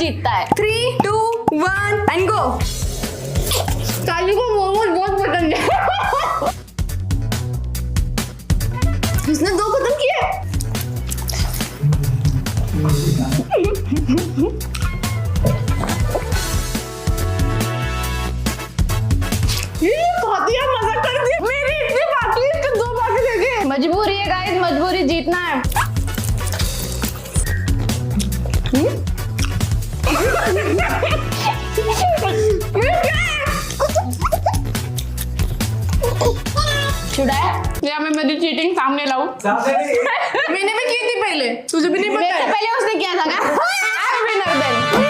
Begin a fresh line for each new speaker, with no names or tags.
जीतता है।
3, 2, 1 and go.
साली को मोमोज बहुत पसंद है।
उसने 2 खत्म किए। मजाक कर दिया। मेरी इतनी बाकी है, इसके 2 बाकी रह गए।
मजबूरी है गाइस, मजबूरी, जीतना है। छुड़ाया या मैं मेरी चीटिंग सामने लाऊं?
मैंने भी की थी पहले, तुझे भी नहीं पता है।
पहले उसने किया था क्या? Winner then.